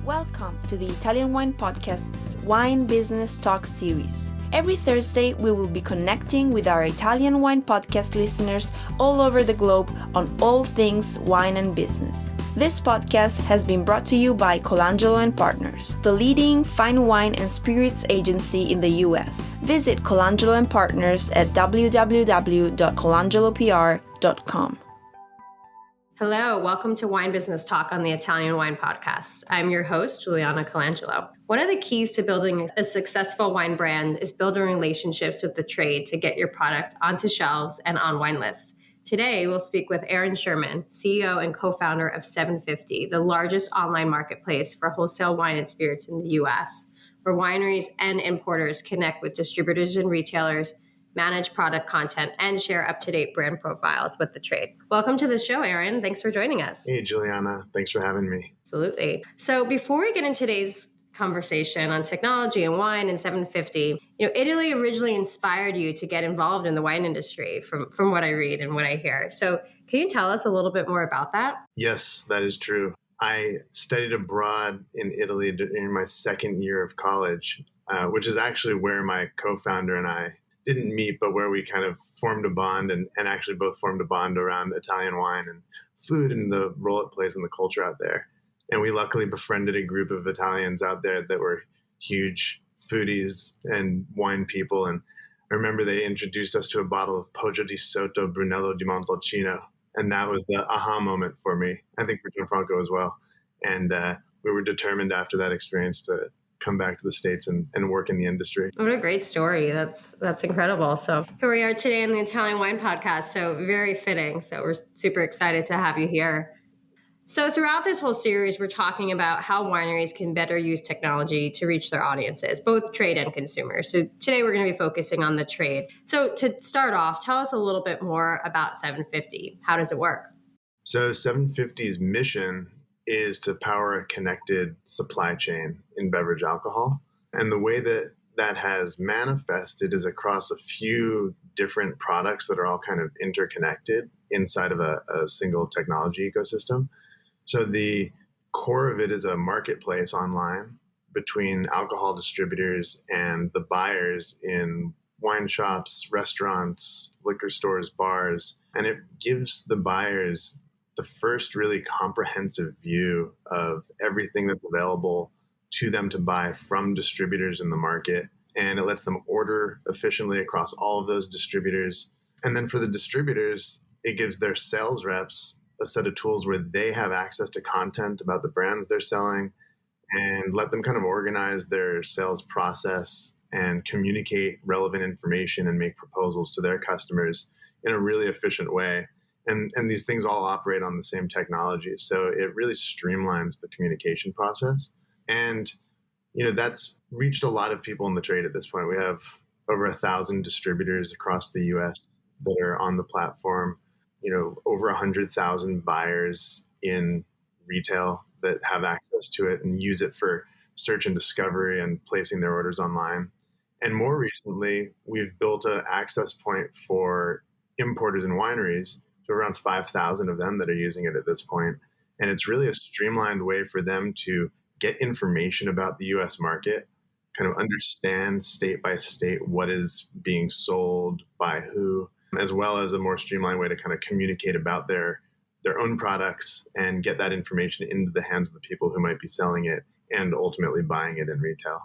Welcome to the Italian Wine Podcast's Wine Business Talk series. Every Thursday, we will be connecting with our Italian Wine Podcast listeners all over the globe on all things wine and business. This podcast has been brought to you by Colangelo Partners, the leading fine wine and spirits agency in the US. Visit Colangelo Partners at www.colangelopr.com. Hello, welcome to Wine Business Talk on the Italian Wine Podcast. I'm your host, Juliana Colangelo. One of the keys to building a successful wine brand is building relationships with the trade to get your product onto shelves and on wine lists. Today, we'll speak with Aaron Sherman, CEO and co-founder of SevenFifty, the largest online marketplace for wholesale wine and spirits in the U.S., where wineries and importers connect with distributors and retailers, manage product content, and share up-to-date brand profiles with the trade. Welcome to the show, Aaron. Thanks for joining us. Hey, Juliana. Thanks for having me. Absolutely. So before we get into today's conversation on technology and wine and SevenFifty, Italy originally inspired you to get involved in the wine industry from what I read and what I hear. So can you tell us a little bit more about that? Yes, that is true. I studied abroad in Italy during my second year of college, which is actually where my co-founder and I didn't meet, but where we kind of formed a bond and actually both formed a bond around Italian wine and food and the role it plays in the culture out there. And we luckily befriended a group of Italians out there that were huge foodies and wine people. And I remember they introduced us to a bottle of Poggio di Sotto Brunello di Montalcino. And that was the aha moment for me, I think for Gianfranco as well. And we were determined after that experience to come back to the States and work in the industry. What a great story. That's incredible. So here we are today on the Italian Wine Podcast. So very fitting. So we're super excited to have you here. So throughout this whole series, we're talking about how wineries can better use technology to reach their audiences, both trade and consumers. So today we're going to be focusing on the trade. So to start off, tell us a little bit more about SevenFifty. How does it work? So SevenFifty's mission is to power a connected supply chain in beverage alcohol. And the way that has manifested is across a few different products that are all kind of interconnected inside of a single technology ecosystem. So the core of it is a marketplace online between alcohol distributors and the buyers in wine shops, restaurants, liquor stores, bars. And it gives the buyers the first really comprehensive view of everything that's available to them to buy from distributors in the market. And it lets them order efficiently across all of those distributors. And then for the distributors, it gives their sales reps a set of tools where they have access to content about the brands they're selling and let them kind of organize their sales process and communicate relevant information and make proposals to their customers in a really efficient way. And these things all operate on the same technology. So it really streamlines the communication process. And, that's reached a lot of people in the trade at this point. We have over 1,000 distributors across the US that are on the platform, over 100,000 buyers in retail that have access to it and use it for search and discovery and placing their orders online. And more recently, we've built an access point for importers and wineries, to around 5,000 of them that are using it at this point. And it's really a streamlined way for them to get information about the US market, kind of understand state by state what is being sold by who, as well as a more streamlined way to kind of communicate about their own products and get that information into the hands of the people who might be selling it and ultimately buying it in retail.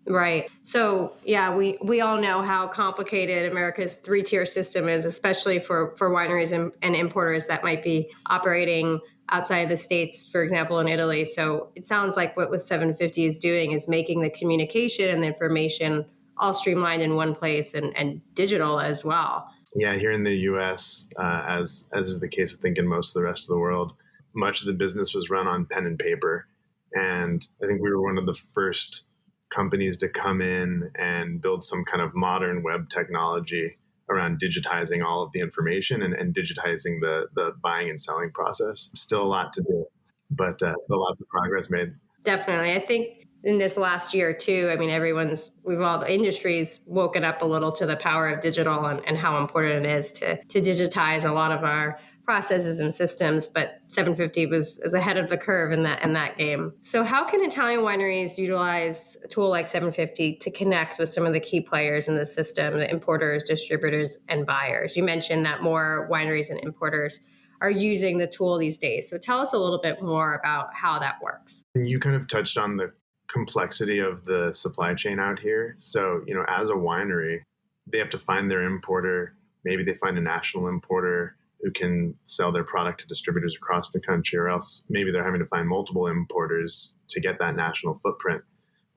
Right. So, yeah, we all know how complicated America's three-tier system is, especially for wineries and importers that might be operating outside the States, for example, in Italy. So it sounds like what SevenFifty is doing is making the communication and the information all streamlined in one place and digital as well. Yeah, here in the US, as is the case, I think, in most of the rest of the world, much of the business was run on pen and paper. And I think we were one of the first companies to come in and build some kind of modern web technology around digitizing all of the information and digitizing the buying and selling process. Still a lot to do, but lots of progress made. Definitely. I think in this last year too, I mean, the industry's woken up a little to the power of digital and how important it is to digitize a lot of our processes and systems. But 750 is ahead of the curve in that game. So how can Italian wineries utilize a tool like 750 to connect with some of the key players in the system, the importers, distributors, and buyers? You mentioned that more wineries and importers are using the tool these days. So tell us a little bit more about how that works. You kind of touched on the complexity of the supply chain out here. So, as a winery, they have to find their importer. Maybe they find a national importer who can sell their product to distributors across the country, or else maybe they're having to find multiple importers to get that national footprint.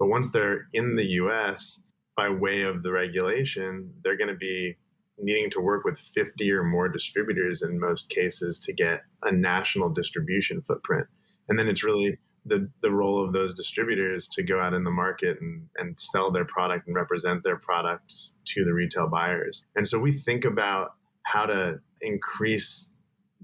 But once they're in the US, by way of the regulation, they're going to be needing to work with 50 or more distributors in most cases to get a national distribution footprint. And then it's really the role of those distributors to go out in the market and sell their product and represent their products to the retail buyers. And so we think about how to increase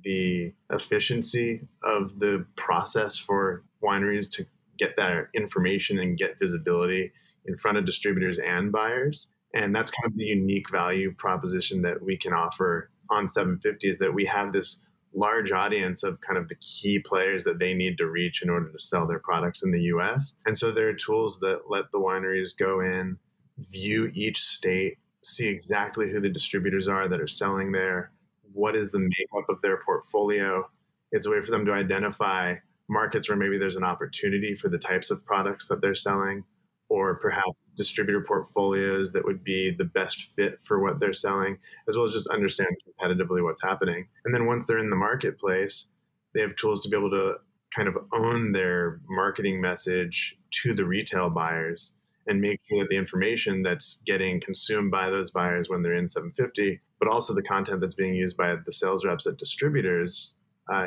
the efficiency of the process for wineries to get that information and get visibility in front of distributors and buyers. And that's kind of the unique value proposition that we can offer on 750, is that we have this large audience of kind of the key players that they need to reach in order to sell their products in the US. And so there are tools that let the wineries go in, view each state, see exactly who the distributors are that are selling there, what is the makeup of their portfolio. It's a way for them to identify markets where maybe there's an opportunity for the types of products that they're selling, or perhaps distributor portfolios that would be the best fit for what they're selling, as well as just understand competitively what's happening. And then once they're in the marketplace, they have tools to be able to kind of own their marketing message to the retail buyers and make sure that the information that's getting consumed by those buyers when they're in 750, but also the content that's being used by the sales reps at distributors,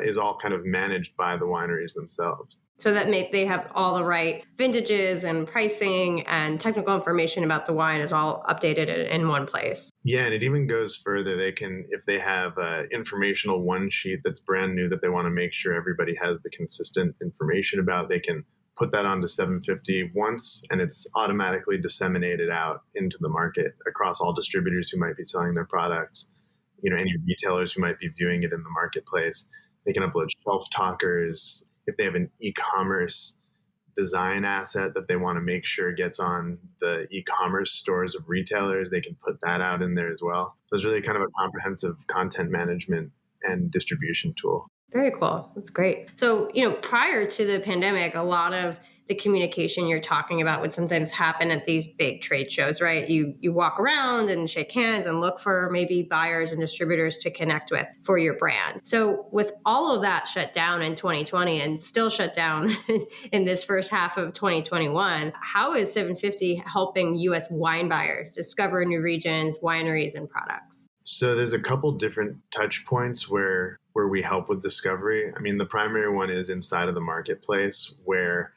is all kind of managed by the wineries themselves. So that they have all the right vintages and pricing and technical information about the wine is all updated in one place. Yeah, and it even goes further. They can, if they have an informational one sheet that's brand new that they want to make sure everybody has the consistent information about, they can put that onto 750 once, and it's automatically disseminated out into the market across all distributors who might be selling their products, any retailers who might be viewing it in the marketplace. They can upload shelf talkers. If they have an e-commerce design asset that they want to make sure gets on the e-commerce stores of retailers, they can put that out in there as well. So it's really kind of a comprehensive content management and distribution tool. Very cool. That's great. So, prior to the pandemic, a lot of the communication you're talking about would sometimes happen at these big trade shows, right? You walk around and shake hands and look for maybe buyers and distributors to connect with for your brand. So with all of that shut down in 2020 and still shut down in this first half of 2021, how is 750 helping U.S. wine buyers discover new regions, wineries, and products? So there's a couple different touch points where we help with discovery. I mean, the primary one is inside of the marketplace, where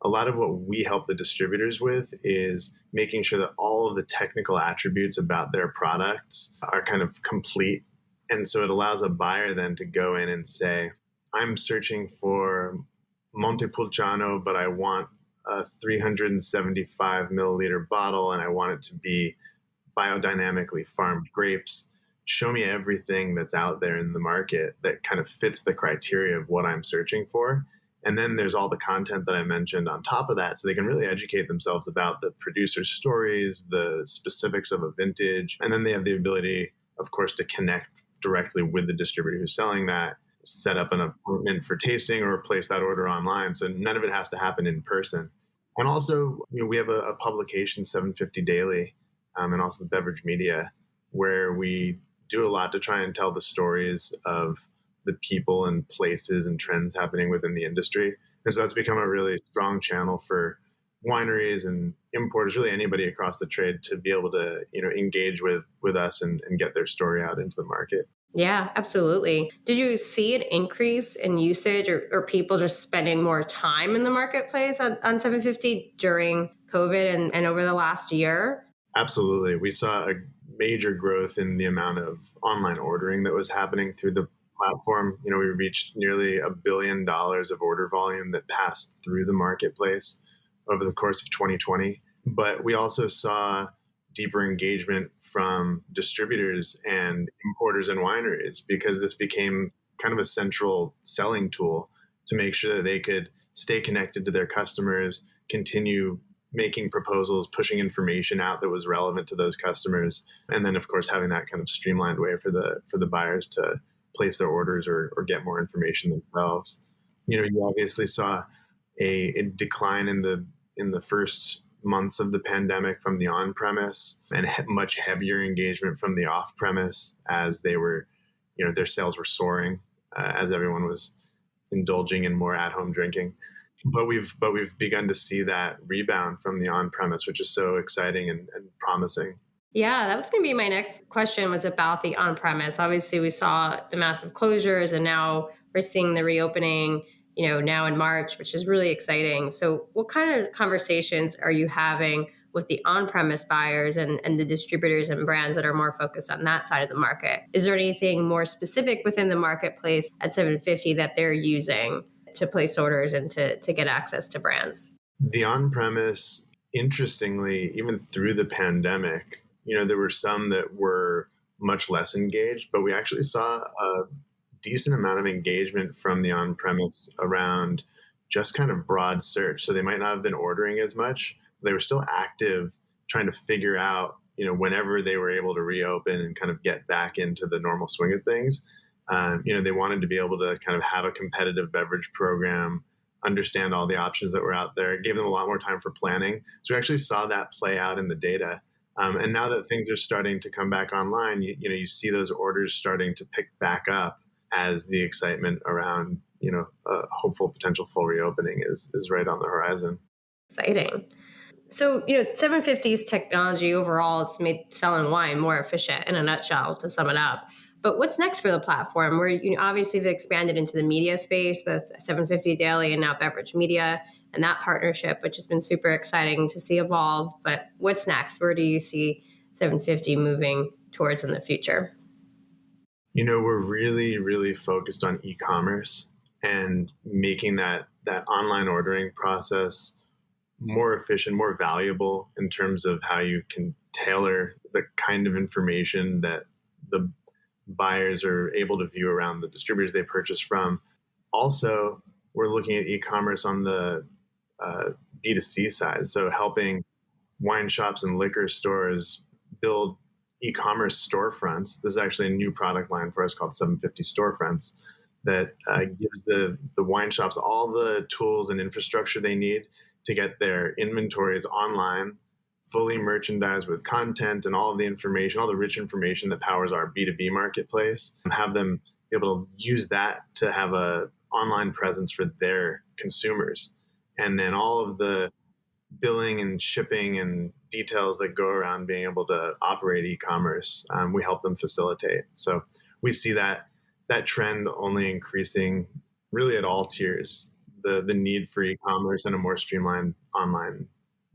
a lot of what we help the distributors with is making sure that all of the technical attributes about their products are kind of complete. And so it allows a buyer then to go in and say, I'm searching for Montepulciano, but I want a 375 milliliter bottle and I want it to be biodynamically farmed grapes. Show me everything that's out there in the market that kind of fits the criteria of what I'm searching for. And then there's all the content that I mentioned on top of that, so they can really educate themselves about the producer's stories, the specifics of a vintage. And then they have the ability, of course, to connect directly with the distributor who's selling that, set up an appointment for tasting or place that order online. So none of it has to happen in person. And also, we have a publication, 750 Daily, and also the beverage media, where we do a lot to try and tell the stories of the people and places and trends happening within the industry. And so that's become a really strong channel for wineries and importers, really anybody across the trade, to be able to, engage with us and get their story out into the market. Yeah, absolutely. Did you see an increase in usage or people just spending more time in the marketplace on 750 during COVID and over the last year? Absolutely. We saw a major growth in the amount of online ordering that was happening through the platform. We reached nearly $1 billion of order volume that passed through the marketplace over the course of 2020. But we also saw deeper engagement from distributors and importers and wineries, because this became kind of a central selling tool to make sure that they could stay connected to their customers, continue making proposals, pushing information out that was relevant to those customers, and then of course having that kind of streamlined way for the buyers to place their orders or get more information themselves. You obviously saw a decline in the first months of the pandemic from the on-premise, and much heavier engagement from the off-premise, as they were, their sales were soaring as everyone was indulging in more at-home drinking. But we've begun to see that rebound from the on-premise, which is so exciting and promising. Yeah, that was going to be my next question, was about the on-premise. Obviously, we saw the massive closures, and now we're seeing the reopening, now in March, which is really exciting. So what kind of conversations are you having with the on-premise buyers and the distributors and brands that are more focused on that side of the market? Is there anything more specific within the marketplace at 750 that they're using to place orders and to get access to brands? The on-premise, interestingly, even through the pandemic, there were some that were much less engaged, but we actually saw a decent amount of engagement from the on-premise around just kind of broad search. So they might not have been ordering as much. They were still active, trying to figure out, whenever they were able to reopen and kind of get back into the normal swing of things. They wanted to be able to kind of have a competitive beverage program, understand all the options that were out there. It gave them a lot more time for planning. So we actually saw that play out in the data. And now that things are starting to come back online, you see those orders starting to pick back up as the excitement around, a hopeful potential full reopening is right on the horizon. Exciting. So, 750's technology overall, it's made selling wine more efficient, in a nutshell, to sum it up. But what's next for the platform? Where obviously they've expanded into the media space with 750 Daily and now Beverage Media and that partnership, which has been super exciting to see evolve. But what's next? Where do you see 750 moving towards in the future? We're really, really focused on e-commerce and making that online ordering process more efficient, more valuable in terms of how you can tailor the kind of information that the buyers are able to view around the distributors they purchase from. Also, we're looking at e-commerce on the B2C side, so helping wine shops and liquor stores build e-commerce storefronts. This is actually a new product line for us called 750 Storefronts that gives the wine shops all the tools and infrastructure they need to get their inventories online, fully merchandised with content and all of the information, all the rich information that powers our B2B marketplace, and have them be able to use that to have a online presence for their consumers. And then all of the billing and shipping and details that go around being able to operate e-commerce, we help them facilitate. So we see that trend only increasing really at all tiers, the need for e-commerce and a more streamlined online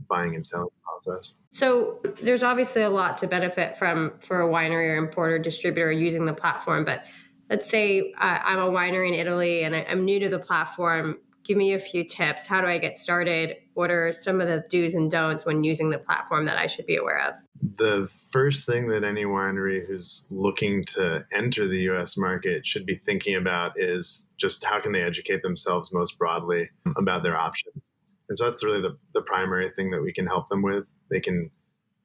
buying and selling process. So there's obviously a lot to benefit from for a winery or importer distributor using the platform. But let's say I'm a winery in Italy and I'm new to the platform. Give me a few tips. How do I get started? What are some of the do's and don'ts when using the platform that I should be aware of? The first thing that any winery who's looking to enter the U.S. market should be thinking about is just how can they educate themselves most broadly about their options. And so that's really the primary thing that we can help them with. They can,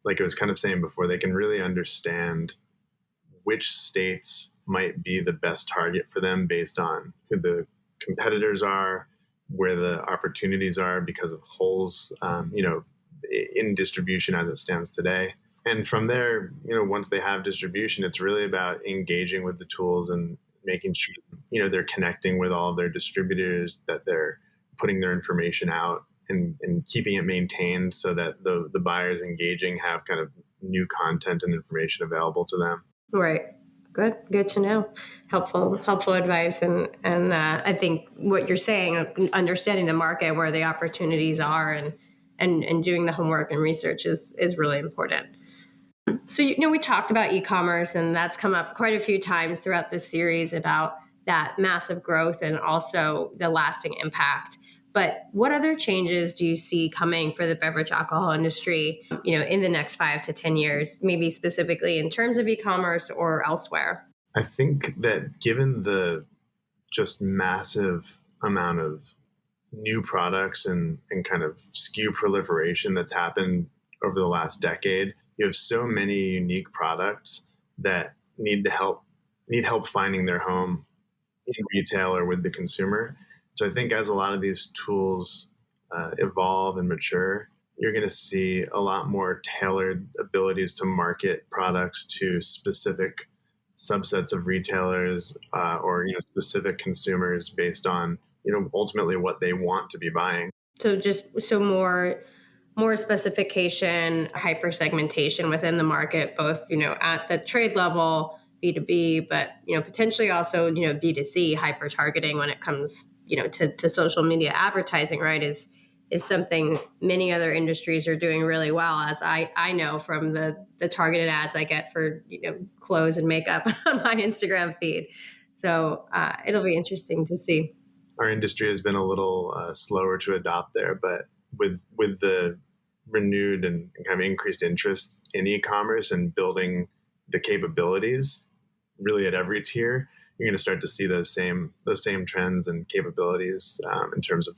like I was kind of saying before, they can really understand which states might be the best target for them based on who the competitors are, where the opportunities are because of holes, in distribution as it stands today. And from there, once they have distribution, it's really about engaging with the tools and making sure, they're connecting with all of their distributors, that they're putting their information out and keeping it maintained so that the buyers engaging have kind of new content and information available to them. Right. Good to know. Helpful advice. And I think what you're saying, understanding the market, where the opportunities are and doing the homework and research is really important. So, we talked about e-commerce, and that's come up quite a few times throughout this series about that massive growth and also the lasting impact. But what other changes do you see coming for the beverage alcohol industry, in the next 5 to 10 years, maybe specifically in terms of e-commerce or elsewhere? I think that given the just massive amount of new products and kind of SKU proliferation that's happened over the last decade, you have so many unique products that need help finding their home in retail or with the consumer. So I think as a lot of these tools evolve and mature, you're going to see a lot more tailored abilities to market products to specific subsets of retailers or specific consumers based on ultimately what they want to be buying. So more specification, hyper segmentation within the market, both at the trade level, B2B, but potentially also B2C, hyper targeting when it comes to social media advertising, right, is something many other industries are doing really well, as I know from the targeted ads I get for clothes and makeup on my Instagram feed. So it'll be interesting to see. Our industry has been a little slower to adopt there, but with the renewed and kind of increased interest in e-commerce and building the capabilities really at every tier, you're going to start to see those same trends and capabilities in terms of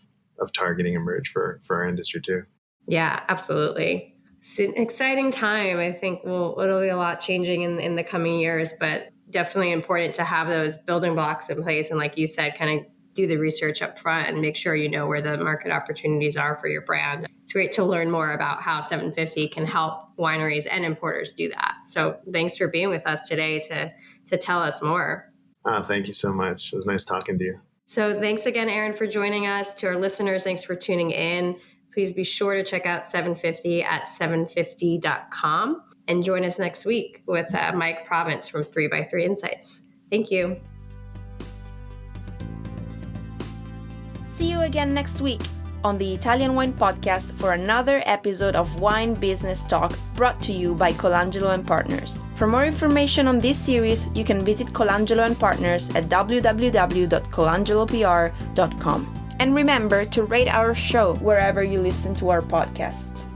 targeting emerge for our industry too. Yeah, absolutely. It's an exciting time. I think it'll be a lot changing in the coming years, but definitely important to have those building blocks in place. And like you said, kind of do the research up front and make sure you know where the market opportunities are for your brand. It's great to learn more about how 750 can help wineries and importers do that. So thanks for being with us today to tell us more. Thank you so much. It was nice talking to you. So thanks again, Aaron, for joining us. To our listeners, thanks for tuning in. Please be sure to check out 750 at 750.com and join us next week with Mike Province from 3x3 Insights. Thank you. See you again next week on the Italian Wine Podcast for another episode of Wine Business Talk brought to you by Colangelo Partners. For more information on this series, you can visit Colangelo Partners at www.colangelopr.com. And remember to rate our show wherever you listen to our podcast.